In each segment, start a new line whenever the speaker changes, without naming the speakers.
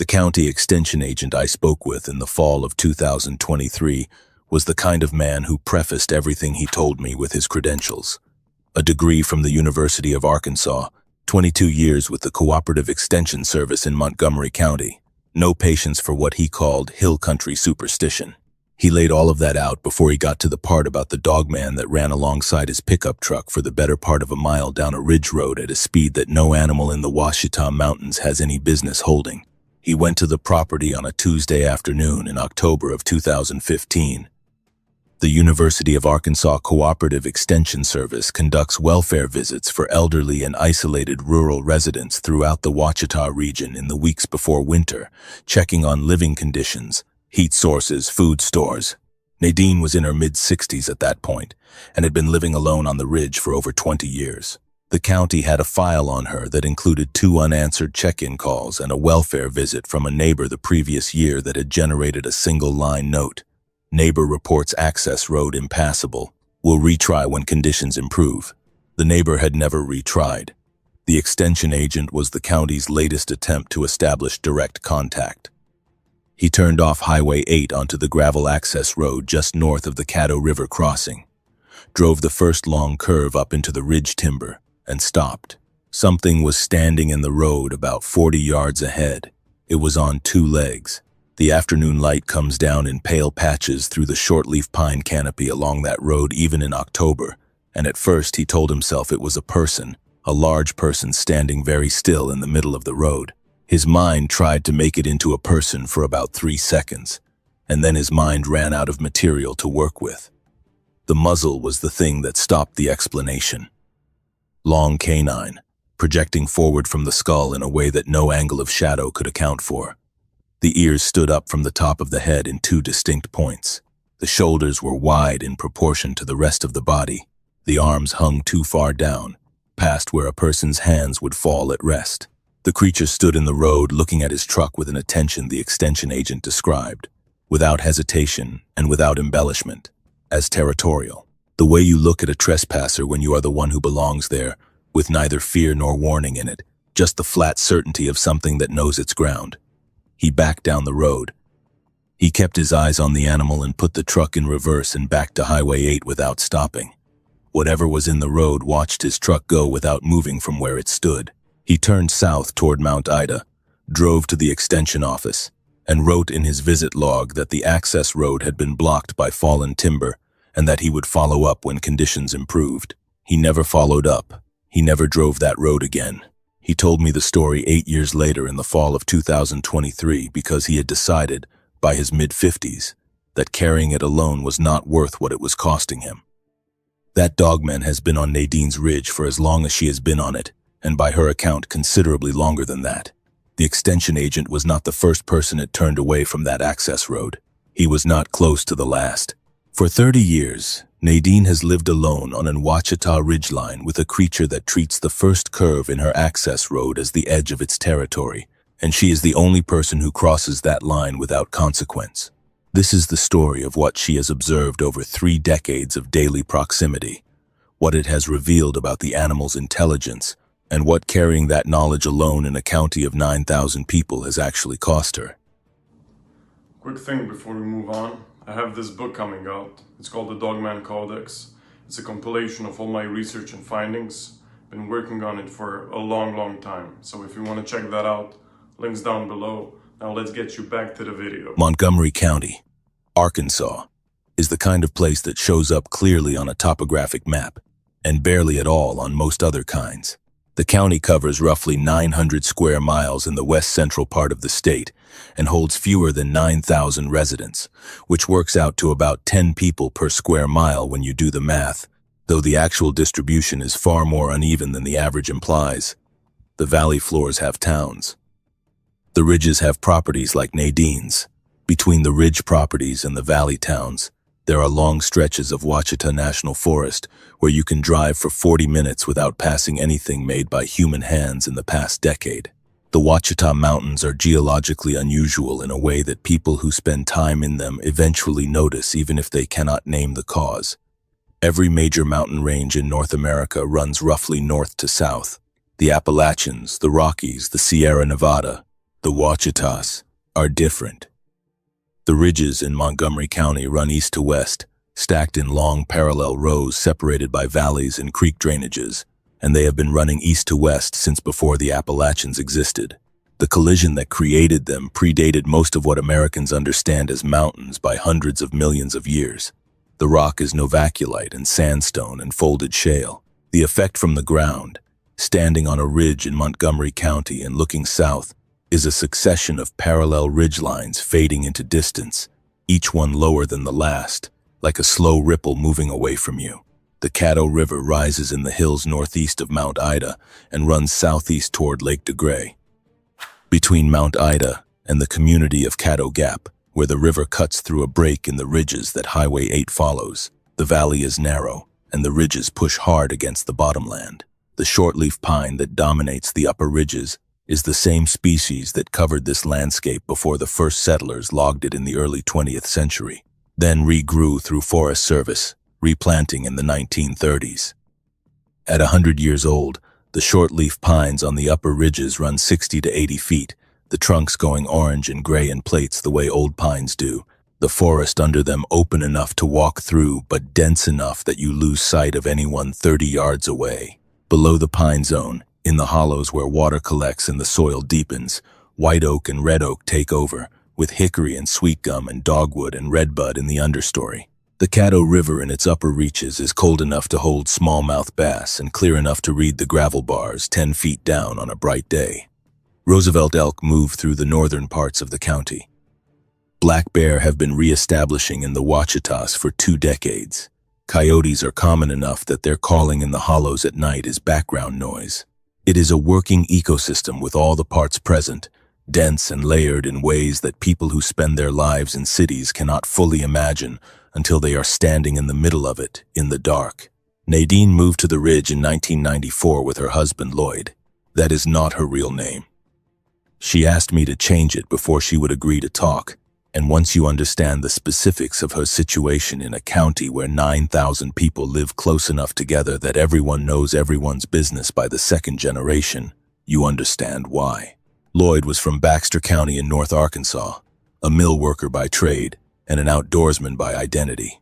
The county extension agent I spoke with in the fall of 2023 was the kind of man who prefaced everything he told me with his credentials. A degree from the University of Arkansas, 22 years with the Cooperative Extension Service in Montgomery County, no patience for what he called hill country superstition. He laid all of that out before he got to the part about the Dogman that ran alongside his pickup truck for the better part of a mile down a ridge road at a speed that no animal in the Ouachita Mountains has any business holding. He went to the property on a Tuesday afternoon in October of 2015. The University of Arkansas Cooperative Extension Service conducts welfare visits for elderly and isolated rural residents throughout the Ouachita region in the weeks before winter, checking on living conditions, heat sources, food stores. Nadine was in her mid-60s at that point and had been living alone on the ridge for over 20 years. The county had a file on her that included 2 unanswered check-in calls and a welfare visit from a neighbor the previous year that had generated a single-line note. Neighbor reports access road impassable. Will retry when conditions improve. The neighbor had never retried. The extension agent was the county's latest attempt to establish direct contact. He turned off Highway 8 onto the gravel access road just north of the Caddo River crossing, drove the first long curve up into the ridge timber, and stopped. Something was standing in the road about 40 yards ahead. It was on 2 legs. The afternoon light comes down in pale patches through the shortleaf pine canopy along that road even in October, and at first he told himself it was a person, a large person standing very still in the middle of the road. His mind tried to make it into a person for about 3 seconds, and then his mind ran out of material to work with. The muzzle was the thing that stopped the explanation. Long canine, projecting forward from the skull in a way that no angle of shadow could account for. The ears stood up from the top of the head in 2 distinct points. The shoulders were wide in proportion to the rest of the body. The arms hung too far down, past where a person's hands would fall at rest. The creature stood in the road looking at his truck with an attention the extension agent described, without hesitation and without embellishment, as territorial. The way you look at a trespasser when you are the one who belongs there, with neither fear nor warning in it, just the flat certainty of something that knows its ground. He backed down the road. He kept his eyes on the animal and put the truck in reverse and backed to Highway 8 without stopping. Whatever was in the road watched his truck go without moving from where it stood. He turned south toward Mount Ida, drove to the extension office, and wrote in his visit log that the access road had been blocked by fallen timber and that he would follow up when conditions improved. He never followed up. He never drove that road again. He told me the story 8 years later in the fall of 2023 because he had decided, by his mid-50s, that carrying it alone was not worth what it was costing him. That Dogman has been on Nadine's ridge for as long as she has been on it, and by her account considerably longer than that. The extension agent was not the first person it turned away from that access road. He was not close to the last. For 30 years, Nadine has lived alone on an Ouachita ridgeline with a creature that treats the first curve in her access road as the edge of its territory, and she is the only person who crosses that line without consequence. This is the story of what she has observed over 3 decades of daily proximity, what it has revealed about the animal's intelligence, and what carrying that knowledge alone in a county of 9,000 people has actually cost her.
Quick thing before we move on. I have this book coming out. It's called the Dogman Codex. It's a compilation of all my research and findings. Been working on it for a long time. So if you want to check that out, links down below. Now let's get you back to the video.
Montgomery County, Arkansas, is the kind of place that shows up clearly on a topographic map, and barely at all on most other kinds. The county covers roughly 900 square miles in the west-central part of the state and holds fewer than 9,000 residents, which works out to about 10 people per square mile when you do the math, though the actual distribution is far more uneven than the average implies. The valley floors have towns. The ridges have properties like Nadine's. Between the ridge properties and the valley towns, there are long stretches of Ouachita National Forest where you can drive for 40 minutes without passing anything made by human hands in the past decade. The Ouachita Mountains are geologically unusual in a way that people who spend time in them eventually notice even if they cannot name the cause. Every major mountain range in North America runs roughly north to south. The Appalachians, the Rockies, the Sierra Nevada. The Ouachitas are different. The ridges in Montgomery County run east to west, stacked in long parallel rows separated by valleys and creek drainages, and they have been running east to west since before the Appalachians existed. The collision that created them predated most of what Americans understand as mountains by hundreds of millions of years. The rock is novaculite and sandstone and folded shale. The effect from the ground, standing on a ridge in Montgomery County and looking south, is a succession of parallel ridgelines fading into distance, each one lower than the last, like a slow ripple moving away from you. The Caddo River rises in the hills northeast of Mount Ida and runs southeast toward Lake de Grey. Between Mount Ida and the community of Caddo Gap, where the river cuts through a break in the ridges that Highway 8 follows, the valley is narrow and the ridges push hard against the bottomland. The shortleaf pine that dominates the upper ridges is the same species that covered this landscape before the first settlers logged it in the early 20th century, then regrew through Forest Service, replanting in the 1930s. At 100 years old, the shortleaf pines on the upper ridges run 60 to 80 feet, the trunks going orange and gray in plates the way old pines do, the forest under them open enough to walk through but dense enough that you lose sight of anyone 30 yards away. Below the pine zone, in the hollows where water collects and the soil deepens, white oak and red oak take over, with hickory and sweet gum and dogwood and redbud in the understory. The Caddo River in its upper reaches is cold enough to hold smallmouth bass and clear enough to read the gravel bars 10 feet down on a bright day. Roosevelt elk move through the northern parts of the county. Black bear have been re-establishing in the Ouachitas for 2 decades. Coyotes are common enough that their calling in the hollows at night is background noise. It is a working ecosystem with all the parts present, dense and layered in ways that people who spend their lives in cities cannot fully imagine until they are standing in the middle of it, in the dark. Nadine moved to the ridge in 1994 with her husband Lloyd. That is not her real name. She asked me to change it before she would agree to talk, and once you understand the specifics of her situation in a county where 9,000 people live close enough together that everyone knows everyone's business by the second generation, you understand why. Lloyd was from Baxter County in North Arkansas, a mill worker by trade and an outdoorsman by identity.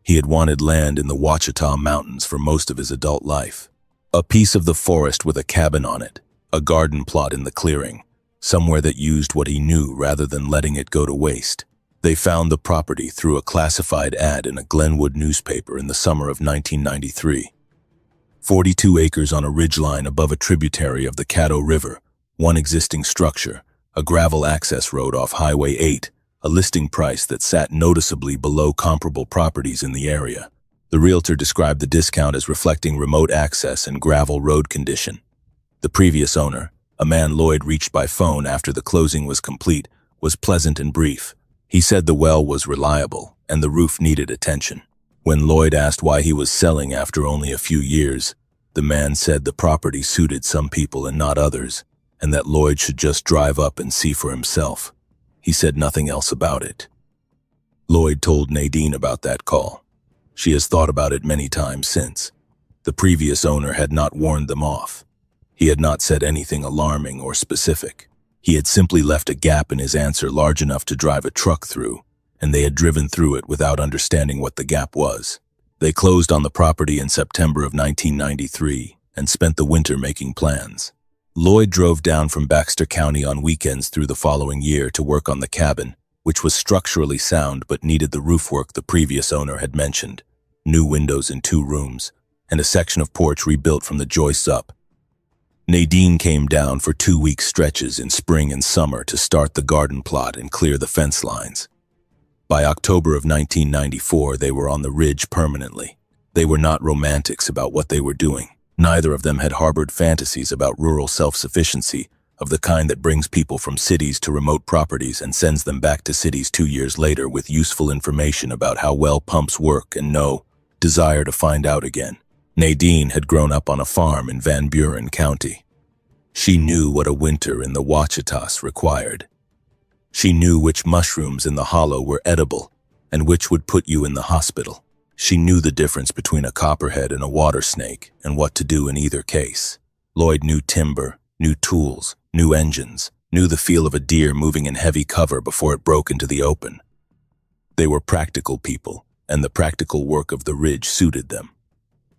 He had wanted land in the Ouachita Mountains for most of his adult life. A piece of the forest with a cabin on it, a garden plot in the clearing, somewhere that used what he knew rather than letting it go to waste. They found the property through a classified ad in a Glenwood newspaper in the summer of 1993. 42 acres on a ridgeline above a tributary of the Caddo River, one existing structure, a gravel access road off Highway 8, a listing price that sat noticeably below comparable properties in the area. The realtor described the discount as reflecting remote access and gravel road condition. The previous owner, a man Lloyd reached by phone after the closing was complete, was pleasant and brief. He said the well was reliable and the roof needed attention. When Lloyd asked why he was selling after only a few years, the man said the property suited some people and not others, and that Lloyd should just drive up and see for himself. He said nothing else about it. Lloyd told Nadine about that call. She has thought about it many times since. The previous owner had not warned them off. He had not said anything alarming or specific. He had simply left a gap in his answer large enough to drive a truck through, and they had driven through it without understanding what the gap was. They closed on the property in September of 1993 and spent the winter making plans. Lloyd drove down from Baxter County on weekends through the following year to work on the cabin, which was structurally sound but needed the roof work the previous owner had mentioned, new windows in 2 rooms, and a section of porch rebuilt from the joists up. Nadine came down for 2-week stretches in spring and summer to start the garden plot and clear the fence lines. By October of 1994, they were on the ridge permanently. They were not romantics about what they were doing. Neither of them had harbored fantasies about rural self-sufficiency, of the kind that brings people from cities to remote properties and sends them back to cities 2 years later with useful information about how well pumps work and no desire to find out again. Nadine had grown up on a farm in Van Buren County. She knew what a winter in the Ouachitas required. She knew which mushrooms in the hollow were edible and which would put you in the hospital. She knew the difference between a copperhead and a water snake and what to do in either case. Lloyd knew timber, knew tools, knew engines, knew the feel of a deer moving in heavy cover before it broke into the open. They were practical people, and the practical work of the ridge suited them.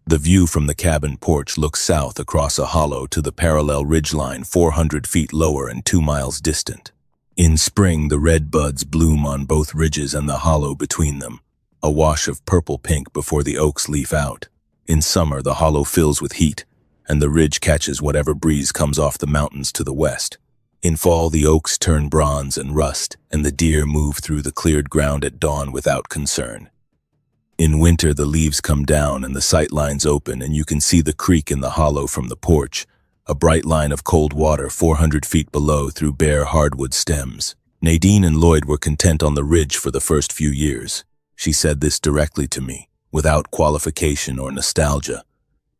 The view from the cabin porch looked south across a hollow to the parallel ridgeline 400 feet lower and 2 miles distant. In spring, the red buds bloom on both ridges and the hollow between them, a wash of purple-pink before the oaks leaf out. In summer, the hollow fills with heat, and the ridge catches whatever breeze comes off the mountains to the west. In fall, the oaks turn bronze and rust, and the deer move through the cleared ground at dawn without concern. In winter, the leaves come down and the sight lines open, and you can see the creek in the hollow from the porch, a bright line of cold water 400 feet below through bare hardwood stems. Nadine and Lloyd were content on the ridge for the first few years. She said this directly to me, without qualification or nostalgia.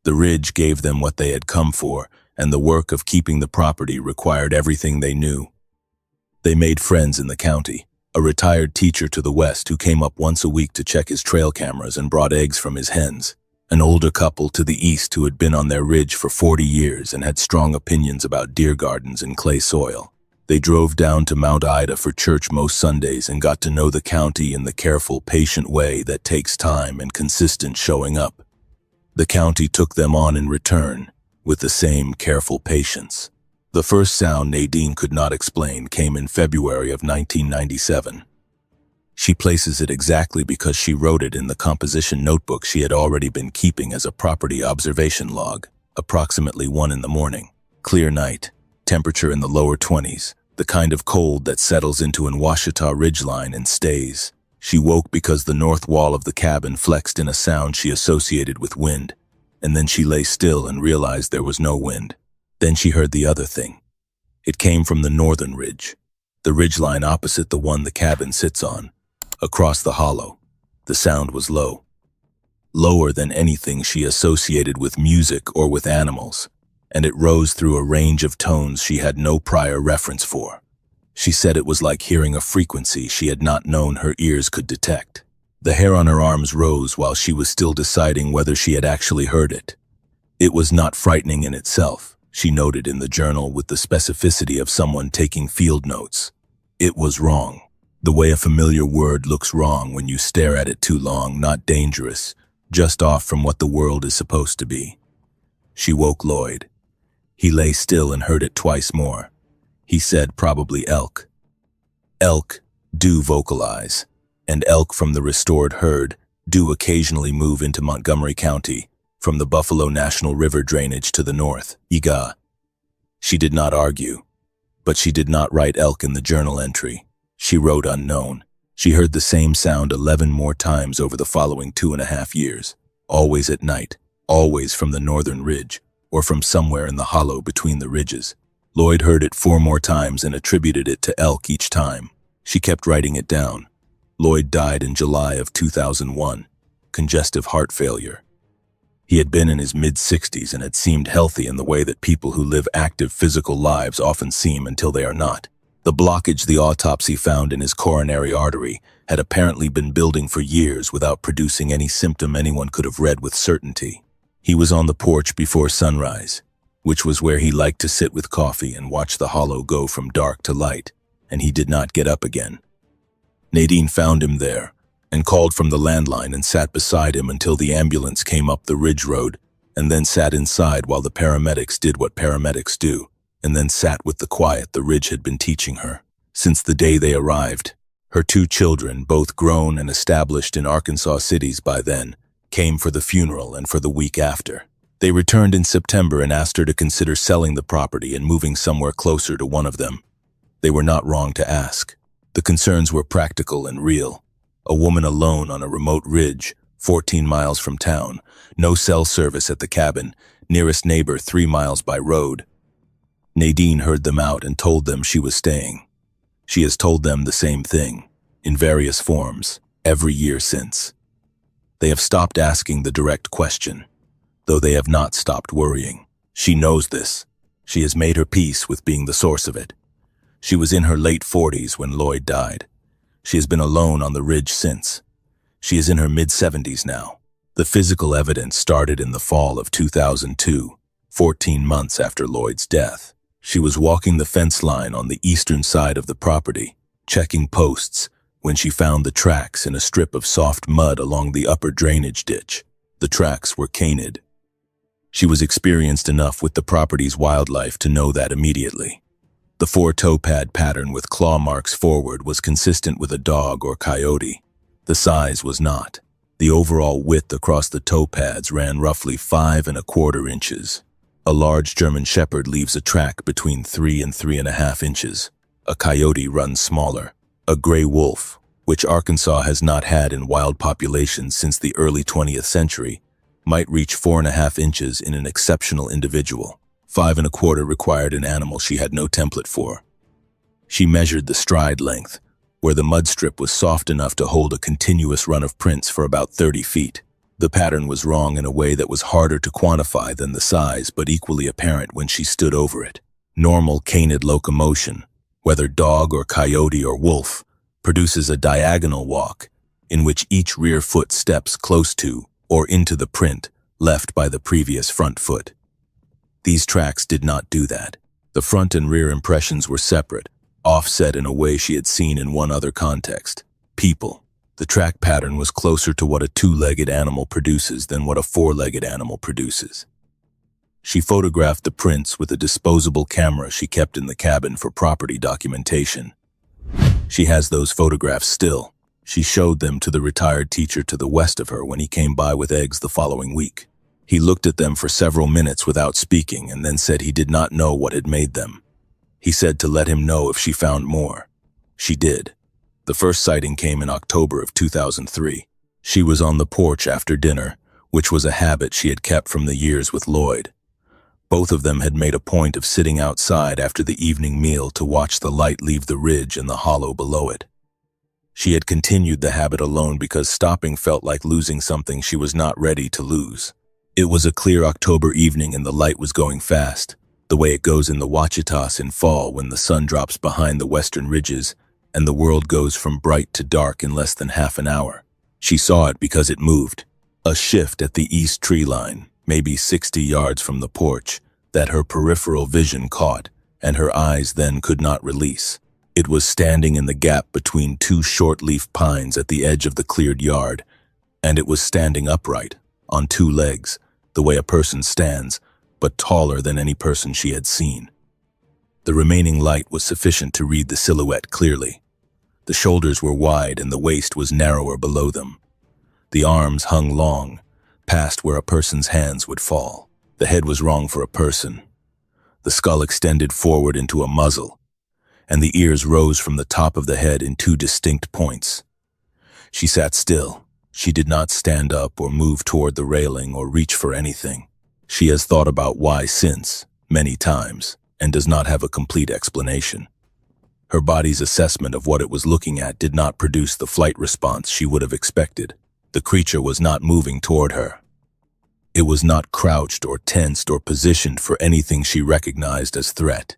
The ridge gave them what they had come for, and the work of keeping the property required everything they knew. They made friends in the county, a retired teacher to the west who came up once a week to check his trail cameras and brought eggs from his hens, an older couple to the east who had been on their ridge for 40 years and had strong opinions about deer gardens and clay soil. They drove down to Mount Ida for church most Sundays and got to know the county in the careful, patient way that takes time and consistent showing up. The county took them on in return, with the same careful patience. The first sound Nadine could not explain came in February of 1997. She places it exactly because she wrote it in the composition notebook she had already been keeping as a property observation log. Approximately 1 in the morning. Clear night, temperature in the lower 20s, the kind of cold that settles into an Ouachita ridgeline and stays. She woke because the north wall of the cabin flexed in a sound she associated with wind, and then she lay still and realized there was no wind. Then she heard the other thing. It came from the northern ridge, the ridgeline opposite the one the cabin sits on. Across the hollow, the sound was low. Lower than anything she associated with music or with animals, and it rose through a range of tones she had no prior reference for. She said it was like hearing a frequency she had not known her ears could detect. The hair on her arms rose while she was still deciding whether she had actually heard it. It was not frightening in itself, she noted in the journal with the specificity of someone taking field notes. It was wrong. The way a familiar word looks wrong when you stare at it too long, not dangerous, just off from what the world is supposed to be. She woke Lloyd. He lay still and heard it twice more. He said probably elk. Elk do vocalize, and elk from the restored herd do occasionally move into Montgomery County, from the Buffalo National River drainage to the north, Iga. She did not argue, but she did not write elk in the journal entry. She wrote unknown. She heard the same sound 11 more times over the following 2.5 years, always at night, always from the northern ridge, or from somewhere in the hollow between the ridges. Lloyd heard it 4 more times and attributed it to elk each time. She kept writing it down. Lloyd died in July of 2001, congestive heart failure. He had been in his mid-60s and had seemed healthy in the way that people who live active physical lives often seem until they are not. The blockage the autopsy found in his coronary artery had apparently been building for years without producing any symptom anyone could have read with certainty. He was on the porch before sunrise, which was where he liked to sit with coffee and watch the hollow go from dark to light, and he did not get up again. Nadine found him there and called from the landline and sat beside him until the ambulance came up the ridge road, and then sat inside while the paramedics did what paramedics do, and then sat with the quiet the ridge had been teaching her. Since the day they arrived, her 2 children, both grown and established in Arkansas cities by then, came for the funeral and for the week after. They returned in September and asked her to consider selling the property and moving somewhere closer to one of them. They were not wrong to ask. The concerns were practical and real. A woman alone on a remote ridge, 14 miles from town, no cell service at the cabin, nearest neighbor 3 miles by road. Nadine heard them out and told them she was staying. She has told them the same thing, in various forms, every year since. They have stopped asking the direct question, though they have not stopped worrying. She knows this. She has made her peace with being the source of it. She was in her late 40s when Lloyd died. She has been alone on the ridge since. She is in her mid-70s now. The physical evidence started in the fall of 2002, 14 months after Lloyd's death. She was walking the fence line on the eastern side of the property, checking posts, when she found the tracks in a strip of soft mud along the upper drainage ditch. The tracks were canid. She was experienced enough with the property's wildlife to know that immediately. The 4-toe pad pattern with claw marks forward was consistent with a dog or coyote. The size was not. The overall width across the toe pads ran roughly 5¼ inches. A large German Shepherd leaves a track between 3 and 3½ inches. A coyote runs smaller. A gray wolf, which Arkansas has not had in wild populations since the early 20th century, might reach 4½ inches in an exceptional individual. 5¼ required an animal she had no template for. She measured the stride length, where the mud strip was soft enough to hold a continuous run of prints for about 30 feet. The pattern was wrong in a way that was harder to quantify than the size, but equally apparent when she stood over it. Normal canid locomotion, whether dog or coyote or wolf, produces a diagonal walk in which each rear foot steps close to or into the print left by the previous front foot. These tracks did not do that. The front and rear impressions were separate, offset in a way she had seen in one other context. People. The track pattern was closer to what a 2-legged animal produces than what a 4-legged animal produces. She photographed the prints with a disposable camera she kept in the cabin for property documentation. She has those photographs still. She showed them to the retired teacher to the west of her when he came by with eggs the following week. He looked at them for several minutes without speaking and then said he did not know what had made them. He said to let him know if she found more. She did. The first sighting came in October of 2003. She was on the porch after dinner, which was a habit she had kept from the years with Lloyd. Both of them had made a point of sitting outside after the evening meal to watch the light leave the ridge and the hollow below it. She had continued the habit alone because stopping felt like losing something she was not ready to lose. It was a clear October evening and the light was going fast, the way it goes in the Ouachita in fall when the sun drops behind the western ridges and the world goes from bright to dark in less than half an hour. She saw it because it moved. A shift at the east tree line, maybe 60 yards from the porch, that her peripheral vision caught and her eyes then could not release. It was standing in the gap between 2 short-leaf pines at the edge of the cleared yard, and it was standing upright, on 2 legs, the way a person stands, but taller than any person she had seen. The remaining light was sufficient to read the silhouette clearly. The shoulders were wide and the waist was narrower below them. The arms hung long, past where a person's hands would fall. The head was wrong for a person. The skull extended forward into a muzzle, and the ears rose from the top of the head in 2 distinct points. She sat still. She did not stand up or move toward the railing or reach for anything. She has thought about why since, many times, and does not have a complete explanation. Her body's assessment of what it was looking at did not produce the flight response she would have expected. The creature was not moving toward her. It was not crouched or tensed or positioned for anything she recognized as threat.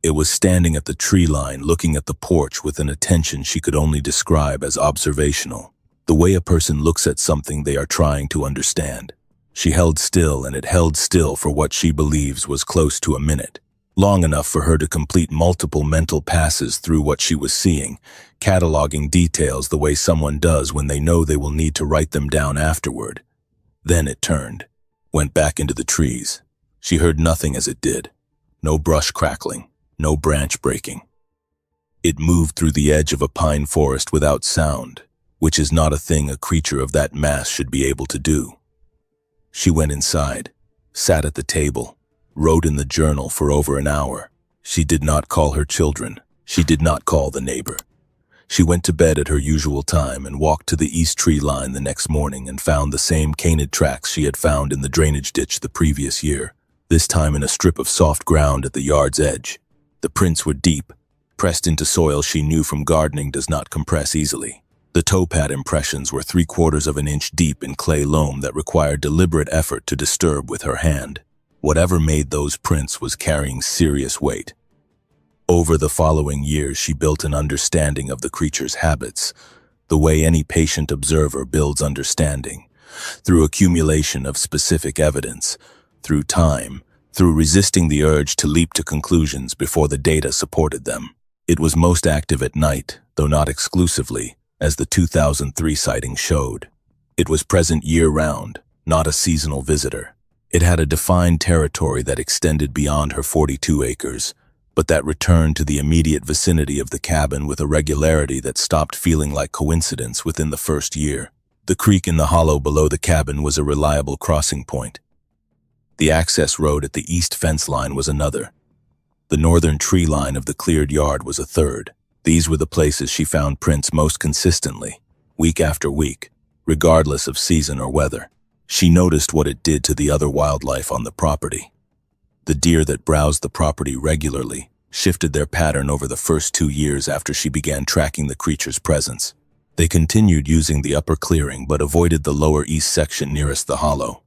It was standing at the tree line looking at the porch with an attention she could only describe as observational, the way a person looks at something they are trying to understand. She held still, and it held still for what she believes was close to a minute, long enough for her to complete multiple mental passes through what she was seeing, cataloging details the way someone does when they know they will need to write them down afterward. Then it turned, went back into the trees. She heard nothing as it did. No brush crackling, no branch breaking. It moved through the edge of a pine forest without sound, which is not a thing a creature of that mass should be able to do. She went inside, sat at the table, wrote in the journal for over an hour. She did not call her children. She did not call the neighbor. She went to bed at her usual time and walked to the east tree line the next morning and found the same canid tracks she had found in the drainage ditch the previous year, this time in a strip of soft ground at the yard's edge. The prints were deep, pressed into soil she knew from gardening does not compress easily. The toe pad impressions were 3/4 of an inch deep in clay loam that required deliberate effort to disturb with her hand. Whatever made those prints was carrying serious weight. Over the following years, she built an understanding of the creature's habits, the way any patient observer builds understanding, through accumulation of specific evidence, through time, through resisting the urge to leap to conclusions before the data supported them. It was most active at night, though not exclusively, as the 2003 sighting showed. It was present year-round, not a seasonal visitor. It had a defined territory that extended beyond her 42 acres, but that returned to the immediate vicinity of the cabin with a regularity that stopped feeling like coincidence within the first year. The creek in the hollow below the cabin was a reliable crossing point. The access road at the east fence line was another. The northern tree line of the cleared yard was a third. These were the places she found prints most consistently, week after week, regardless of season or weather. She noticed what it did to the other wildlife on the property. The deer that browsed the property regularly shifted their pattern over the first 2 years after she began tracking the creature's presence. They continued using the upper clearing but avoided the lower east section nearest the hollow.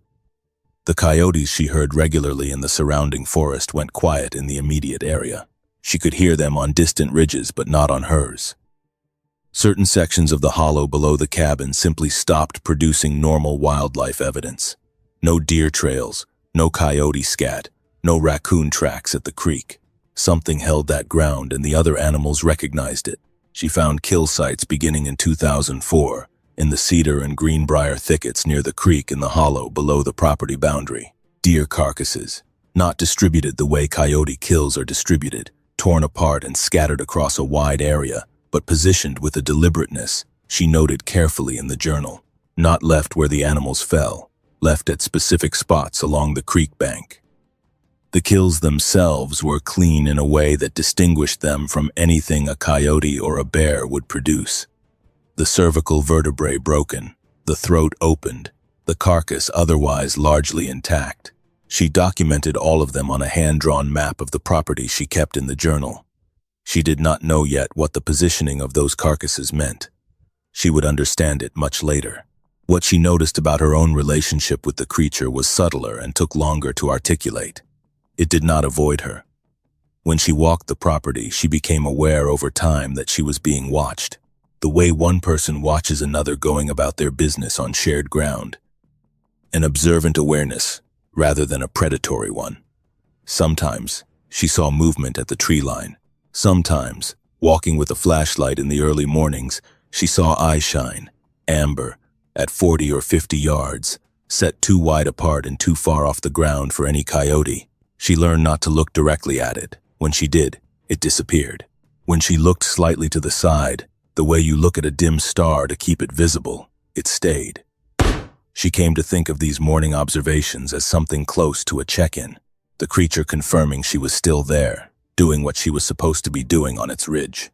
The coyotes she heard regularly in the surrounding forest went quiet in the immediate area. She could hear them on distant ridges but not on hers. Certain sections of the hollow below the cabin simply stopped producing normal wildlife evidence. No deer trails, no coyote scat, no raccoon tracks at the creek. Something held that ground and the other animals recognized it. She found kill sites beginning in 2004 in the cedar and greenbrier thickets near the creek in the hollow below the property boundary. Deer carcasses, not distributed the way coyote kills are distributed, torn apart and scattered across a wide area, but positioned with a deliberateness she noted carefully in the journal. Not left where the animals fell, left at specific spots along the creek bank. The kills themselves were clean in a way that distinguished them from anything a coyote or a bear would produce. The cervical vertebrae broken, the throat opened, the carcass otherwise largely intact. She documented all of them on a hand-drawn map of the property she kept in the journal. She did not know yet what the positioning of those carcasses meant. She would understand it much later. What she noticed about her own relationship with the creature was subtler and took longer to articulate. It did not avoid her. When she walked the property, she became aware over time that she was being watched, the way one person watches another going about their business on shared ground. An observant awareness, rather than a predatory one. Sometimes, she saw movement at the tree line. Sometimes, walking with a flashlight in the early mornings, she saw eye shine, amber, at 40 or 50 yards, set too wide apart and too far off the ground for any coyote. She learned not to look directly at it. When she did, it disappeared. When she looked slightly to the side, the way you look at a dim star to keep it visible, it stayed. She came to think of these morning observations as something close to a check-in, the creature confirming she was still there, doing what she was supposed to be doing on its ridge.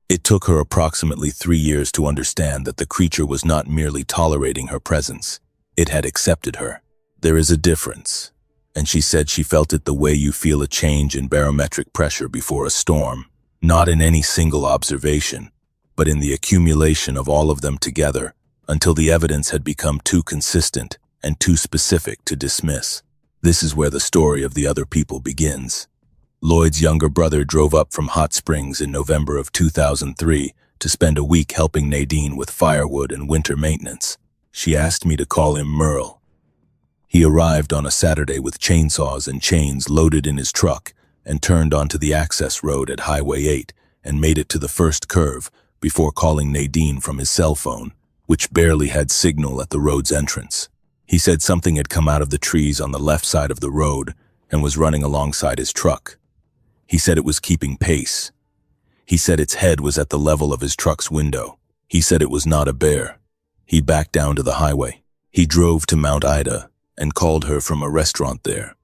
It took her approximately 3 years to understand that the creature was not merely tolerating her presence. It had accepted her. There is a difference, and she said she felt it the way you feel a change in barometric pressure before a storm, not in any single observation, but in the accumulation of all of them together until the evidence had become too consistent and too specific to dismiss. This is where the story of the other people begins. Lloyd's younger brother drove up from Hot Springs in November of 2003 to spend a week helping Nadine with firewood and winter maintenance. She asked me to call him Merle. He arrived on a Saturday with chainsaws and chains loaded in his truck and turned onto the access road at Highway 8 and made it to the first curve before calling Nadine from his cell phone, which barely had signal at the road's entrance. He said something had come out of the trees on the left side of the road and was running alongside his truck. He said it was keeping pace. He said its head was at the level of his truck's window. He said it was not a bear. He backed down to the highway. He drove to Mount Ida and called her from a restaurant there.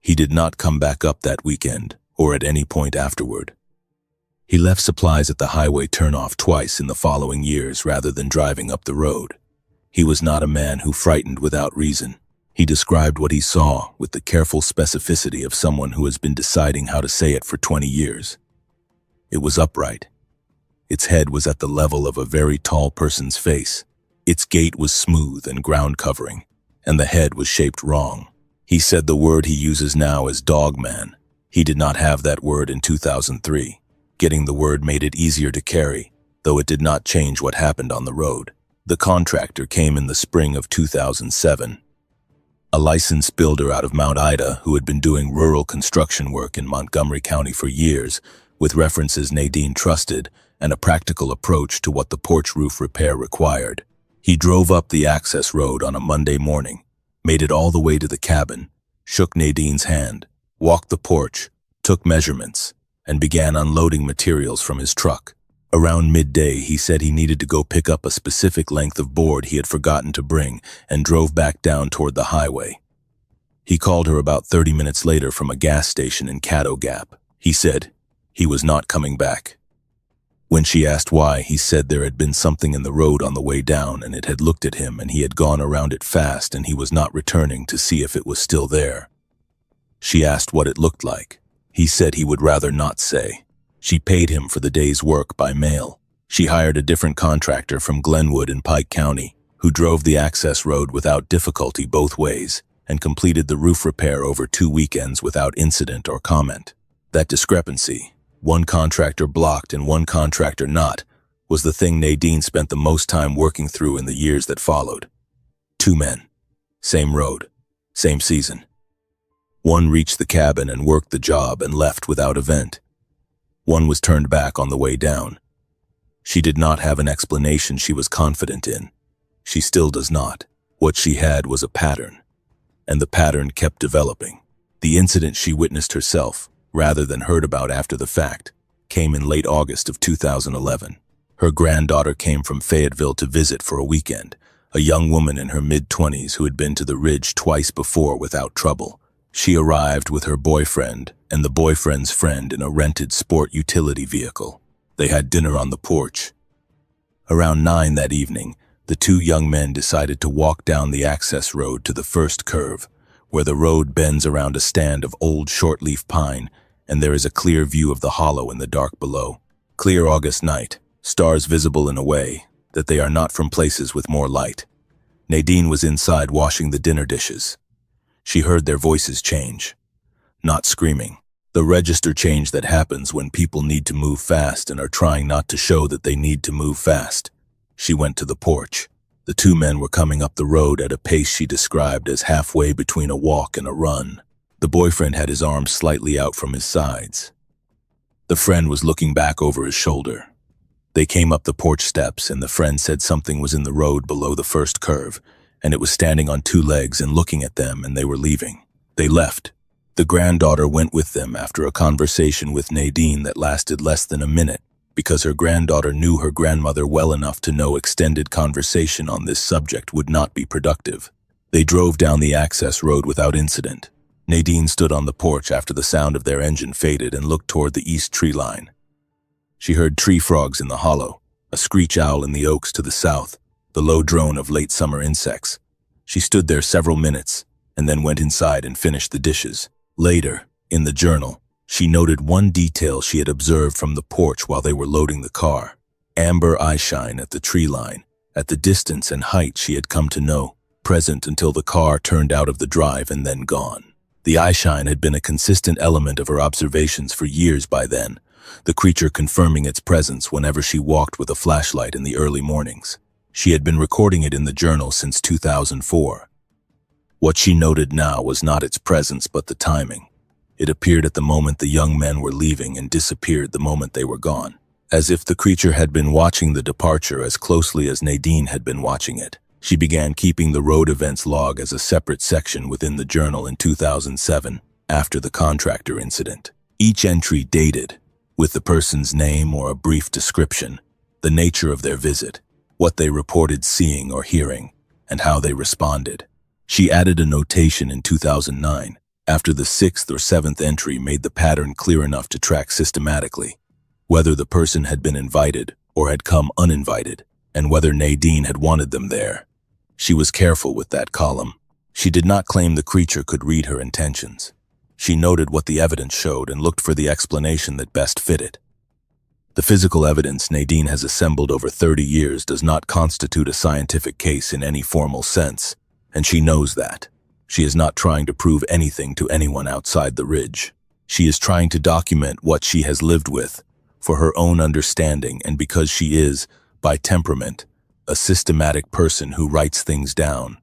He did not come back up that weekend or at any point afterward. He left supplies at the highway turnoff twice in the following years rather than driving up the road. He was not a man who frightened without reason. He described what he saw with the careful specificity of someone who has been deciding how to say it for 20 years. It was upright. Its head was at the level of a very tall person's face. Its gait was smooth and ground-covering, and the head was shaped wrong. He said the word he uses now is Dogman. He did not have that word in 2003. Getting the word made it easier to carry, though it did not change what happened on the road. The contractor came in the spring of 2007. a licensed builder out of Mount Ida who had been doing rural construction work in Montgomery County for years, with references Nadine trusted and a practical approach to what the porch roof repair required. He drove up the access road on a Monday morning, made it all the way to the cabin, shook Nadine's hand, walked the porch, took measurements, and began unloading materials from his truck. Around midday, he said he needed to go pick up a specific length of board he had forgotten to bring and drove back down toward the highway. He called her about 30 minutes later from a gas station in Caddo Gap. He said he was not coming back. When she asked why, he said there had been something in the road on the way down and it had looked at him and he had gone around it fast and he was not returning to see if it was still there. She asked what it looked like. He said he would rather not say. She paid him for the day's work by mail. She hired a different contractor from Glenwood in Pike County, who drove the access road without difficulty both ways and completed the roof repair over 2 weekends without incident or comment. That discrepancy, one contractor blocked and one contractor not, was the thing Nadine spent the most time working through in the years that followed. 2 men, same road, same season. One reached the cabin and worked the job and left without event. One was turned back on the way down. She did not have an explanation she was confident in. She still does not. What she had was a pattern, and the pattern kept developing. The incident she witnessed herself, rather than heard about after the fact, came in late August of 2011. Her granddaughter came from Fayetteville to visit for a weekend, a young woman in her mid-20s who had been to the ridge twice before without trouble. She arrived with her boyfriend and the boyfriend's friend in a rented sport utility vehicle. They had dinner on the porch. Around 9 that evening, the 2 young men decided to walk down the access road to the first curve, where the road bends around a stand of old shortleaf pine, and there is a clear view of the hollow in the dark below. Clear August night, stars visible in a way that they are not from places with more light. Nadine was inside washing the dinner dishes. She heard their voices change. Not screaming. The register change that happens when people need to move fast and are trying not to show that they need to move fast. She went to the porch. The 2 men were coming up the road at a pace she described as halfway between a walk and a run. The boyfriend had his arms slightly out from his sides. The friend was looking back over his shoulder. They came up the porch steps and the friend said something was in the road below the first curve, and it was standing on 2 legs and looking at them, and they were leaving. They left. The granddaughter went with them after a conversation with Nadine that lasted less than a minute, because her granddaughter knew her grandmother well enough to know extended conversation on this subject would not be productive. They drove down the access road without incident. Nadine stood on the porch after the sound of their engine faded and looked toward the east tree line. She heard tree frogs in the hollow, a screech owl in the oaks to the south, the low drone of late summer insects. She stood there several minutes and then went inside and finished the dishes. Later, in the journal, she noted one detail she had observed from the porch while they were loading the car. Amber eyeshine at the tree line, at the distance and height she had come to know, present until the car turned out of the drive and then gone. The eyeshine had been a consistent element of her observations for years by then, the creature confirming its presence whenever she walked with a flashlight in the early mornings. She had been recording it in the journal since 2004. What she noted now was not its presence but the timing. It appeared at the moment the young men were leaving and disappeared the moment they were gone, as if the creature had been watching the departure as closely as Nadine had been watching it. She began keeping the road events log as a separate section within the journal in 2007, after the contractor incident. Each entry dated, with the person's name or a brief description, the nature of their visit, what they reported seeing or hearing, and how they responded. She added a notation in 2009, after the 6th or 7th entry made the pattern clear enough to track systematically, whether the person had been invited or had come uninvited, and whether Nadine had wanted them there. She was careful with that column. She did not claim the creature could read her intentions. She noted what the evidence showed and looked for the explanation that best fit it. The physical evidence Nadine has assembled over 30 years does not constitute a scientific case in any formal sense, and she knows that. She is not trying to prove anything to anyone outside the ridge. She is trying to document what she has lived with, for her own understanding and because she is, by temperament, a systematic person who writes things down.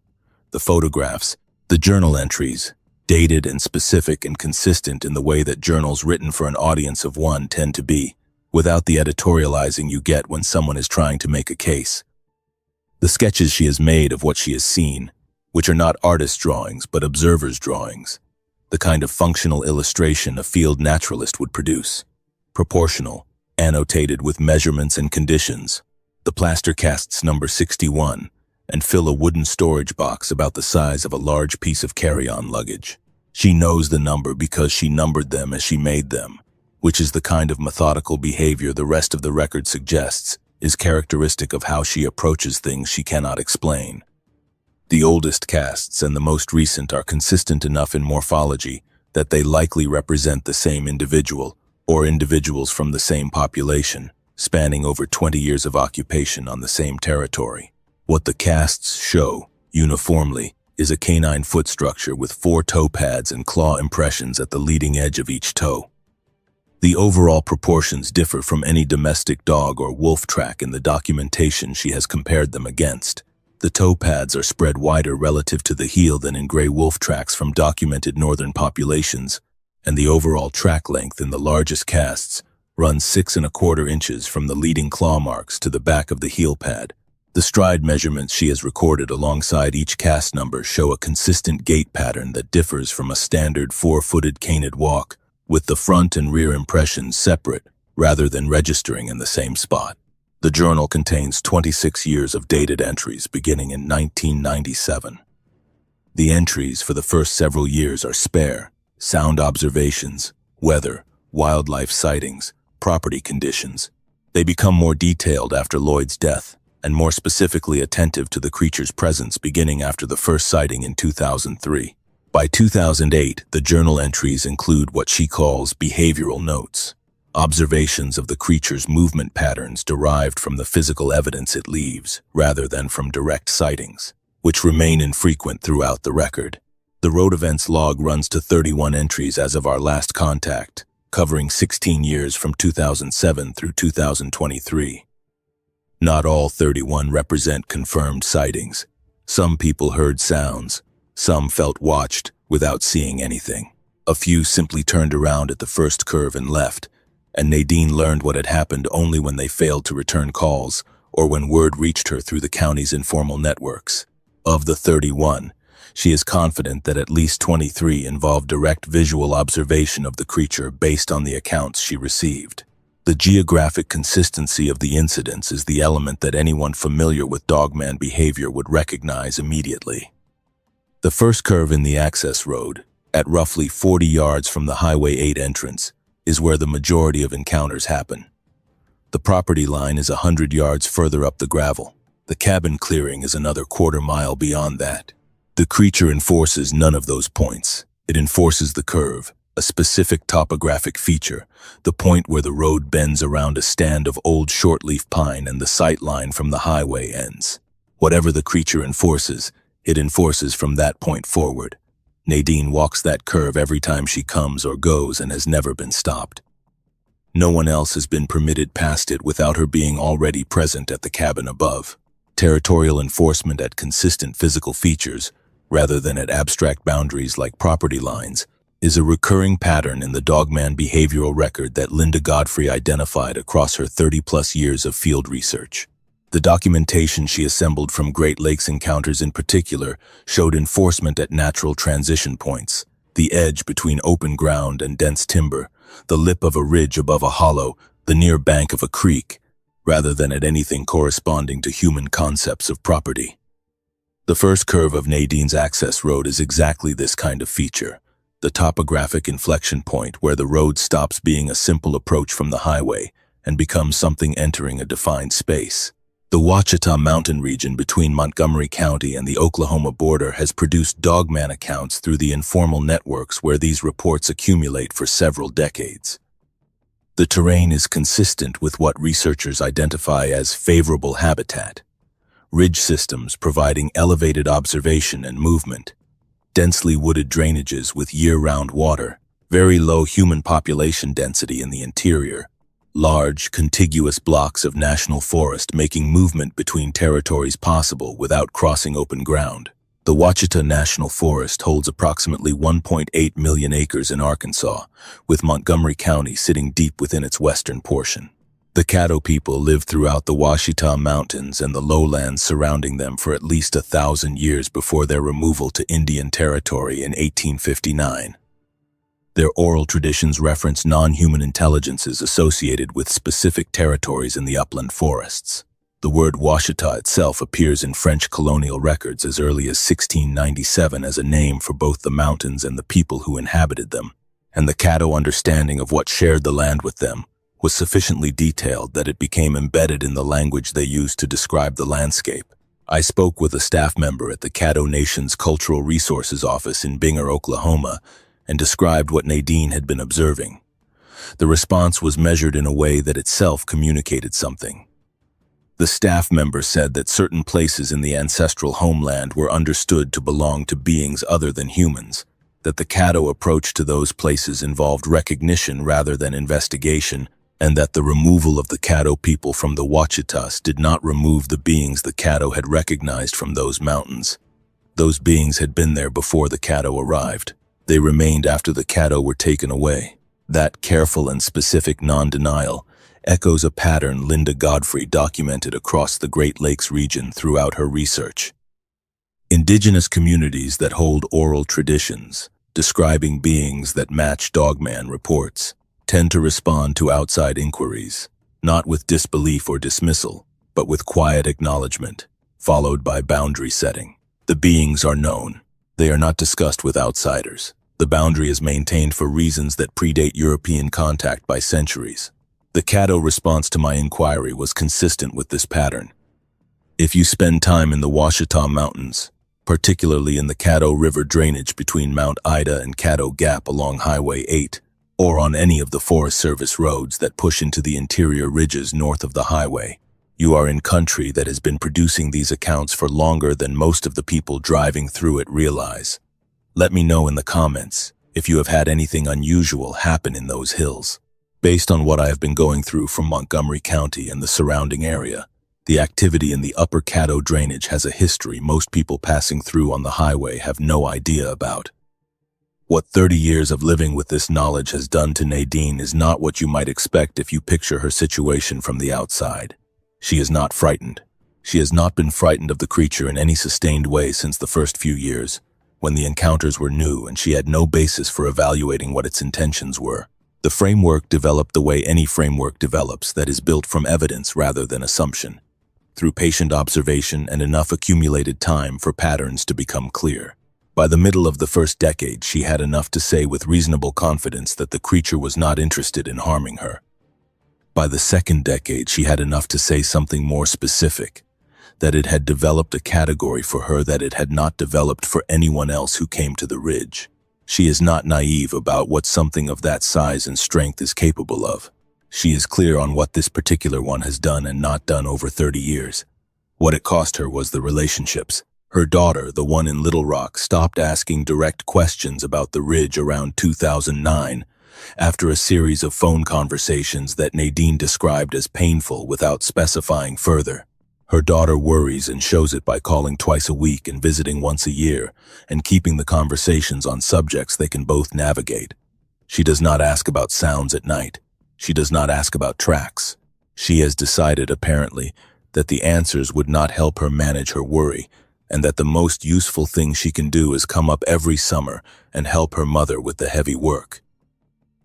The photographs, The journal entries, dated and specific and consistent in the way that journals written for an audience of one tend to be, without the editorializing you get when someone is trying to make a case. The sketches she has made of what she has seen, which are not artist drawings but observer's drawings, the kind of functional illustration a field naturalist would produce, proportional, annotated with measurements and conditions. The plaster casts number 61 and fill a wooden storage box about the size of a large piece of carry-on luggage. She knows the number because she numbered them as she made them, which is the kind of methodical behavior the rest of the record suggests is characteristic of how she approaches things she cannot explain. The oldest casts and the most recent are consistent enough in morphology that they likely represent the same individual or individuals from the same population, spanning over 20 years of occupation on the same territory. What the casts show, uniformly, is a canine foot structure with 4 toe pads and claw impressions at the leading edge of each toe. The overall proportions differ from any domestic dog or wolf track in the documentation she has compared them against. The toe pads are spread wider relative to the heel than in gray wolf tracks from documented northern populations, and the overall track length in the largest casts runs 6¼ inches from the leading claw marks to the back of the heel pad. The stride measurements she has recorded alongside each cast number show a consistent gait pattern that differs from a standard 4-footed canid walk, with the front and rear impressions separate rather than registering in the same spot. The journal contains 26 years of dated entries beginning in 1997. The entries for the first several years are spare, sound observations, weather, wildlife sightings, property conditions. They become more detailed after Lloyd's death, and more specifically attentive to the creature's presence beginning after the first sighting in 2003. By 2008, the journal entries include what she calls behavioral notes, observations of the creature's movement patterns derived from the physical evidence it leaves, rather than from direct sightings, which remain infrequent throughout the record. The road events log runs to 31 entries as of our last contact, covering 16 years from 2007 through 2023. Not all 31 represent confirmed sightings. Some people heard sounds. Some felt watched without seeing anything. A few simply turned around at the first curve and left, and Nadine learned what had happened only when they failed to return calls or when word reached her through the county's informal networks. Of the 31, she is confident that at least 23 involved direct visual observation of the creature based on the accounts she received. The geographic consistency of the incidents is the element that anyone familiar with Dogman behavior would recognize immediately. The first curve in the access road, at roughly 40 yards from the Highway 8 entrance, is where the majority of encounters happen. The property line is 100 yards further up the gravel. The cabin clearing is another quarter mile beyond that. The creature enforces none of those points. It enforces the curve, a specific topographic feature, the point where the road bends around a stand of old shortleaf pine and the sight line from the highway ends. Whatever the creature enforces, it enforces from that point forward. Nadine walks that curve every time she comes or goes and has never been stopped. No one else has been permitted past it without her being already present at the cabin above. Territorial enforcement at consistent physical features, rather than at abstract boundaries like property lines, is a recurring pattern in the Dogman behavioral record that Linda Godfrey identified across her 30-plus years of field research. The documentation she assembled from Great Lakes encounters in particular showed enforcement at natural transition points, the edge between open ground and dense timber, the lip of a ridge above a hollow, the near bank of a creek, rather than at anything corresponding to human concepts of property. The first curve of Nadine's access road is exactly this kind of feature, the topographic inflection point where the road stops being a simple approach from the highway and becomes something entering a defined space. The Ouachita mountain region between Montgomery County and the Oklahoma border has produced Dogman accounts through the informal networks where these reports accumulate for several decades. The terrain is consistent with what researchers identify as favorable habitat, ridge systems providing elevated observation and movement, densely wooded drainages with year-round water, very low human population density in the interior, large, contiguous blocks of national forest making movement between territories possible without crossing open ground. The Ouachita National Forest holds approximately 1.8 million acres in Arkansas, with Montgomery County sitting deep within its western portion. The Caddo people lived throughout the Ouachita Mountains and the lowlands surrounding them for at least 1,000 years before their removal to Indian Territory in 1859. Their oral traditions reference non-human intelligences associated with specific territories in the upland forests. The word Ouachita itself appears in French colonial records as early as 1697 as a name for both the mountains and the people who inhabited them, and the Caddo understanding of what shared the land with them was sufficiently detailed that it became embedded in the language they used to describe the landscape. I spoke with a staff member at the Caddo Nation's Cultural Resources Office in Binger, Oklahoma, and described what Nadine had been observing. The response was measured in a way that itself communicated something. The staff member said that certain places in the ancestral homeland were understood to belong to beings other than humans, that the Caddo approach to those places involved recognition rather than investigation, and that the removal of the Caddo people from the Ouachitas did not remove the beings the Caddo had recognized from those mountains. Those beings had been there before the Caddo arrived. They remained after the Caddo were taken away. That careful and specific non-denial echoes a pattern Linda Godfrey documented across the Great Lakes region throughout her research. Indigenous communities that hold oral traditions, describing beings that match Dogman reports, tend to respond to outside inquiries, not with disbelief or dismissal, but with quiet acknowledgement, followed by boundary setting. The beings are known. They are not discussed with outsiders. The boundary is maintained for reasons that predate European contact by centuries. The Caddo response to my inquiry was consistent with this pattern. If you spend time in the Ouachita Mountains, particularly in the Caddo River drainage between Mount Ida and Caddo Gap along Highway 8, or on any of the Forest Service roads that push into the interior ridges north of the highway, you are in country that has been producing these accounts for longer than most of the people driving through it realize. Let me know in the comments if you have had anything unusual happen in those hills. Based on what I have been going through from Montgomery County and the surrounding area, the activity in the upper Caddo drainage has a history most people passing through on the highway have no idea about. What 30 years of living with this knowledge has done to Nadine is not what you might expect if you picture her situation from the outside. She is not frightened. She has not been frightened of the creature in any sustained way since the first few years, when the encounters were new and she had no basis for evaluating what its intentions were. The framework developed the way any framework develops, that is built from evidence rather than assumption, through patient observation and enough accumulated time for patterns to become clear. By the middle of the first decade, she had enough to say with reasonable confidence that the creature was not interested in harming her. By the second decade, she had enough to say something more specific, that it had developed a category for her that it had not developed for anyone else who came to the ridge. She is not naive about what something of that size and strength is capable of. She is clear on what this particular one has done and not done over 30 years. What it cost her was the relationships. Her daughter, the one in Little Rock, stopped asking direct questions about the ridge around 2009, after a series of phone conversations that Nadine described as painful without specifying further. Her daughter worries and shows it by calling twice a week and visiting once a year, and keeping the conversations on subjects they can both navigate. She does not ask about sounds at night. She does not ask about tracks. She has decided, apparently, that the answers would not help her manage her worry, and that the most useful thing she can do is come up every summer and help her mother with the heavy work.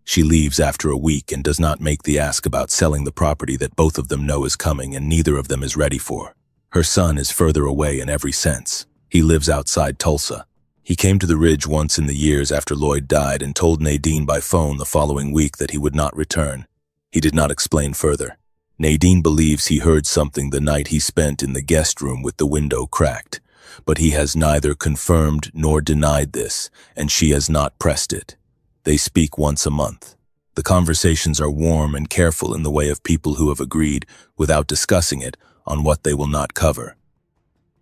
She leaves after a week and does not make the ask about selling the property that both of them know is coming and neither of them is ready for. Her son is further away in every sense. He lives outside Tulsa. He came to the ridge once in the years after Lloyd died and told Nadine by phone the following week that he would not return. He did not explain further. Nadine believes he heard something the night he spent in the guest room with the window cracked, but he has neither confirmed nor denied this, and she has not pressed it. They speak once a month. The conversations are warm and careful in the way of people who have agreed, without discussing it, on what they will not cover.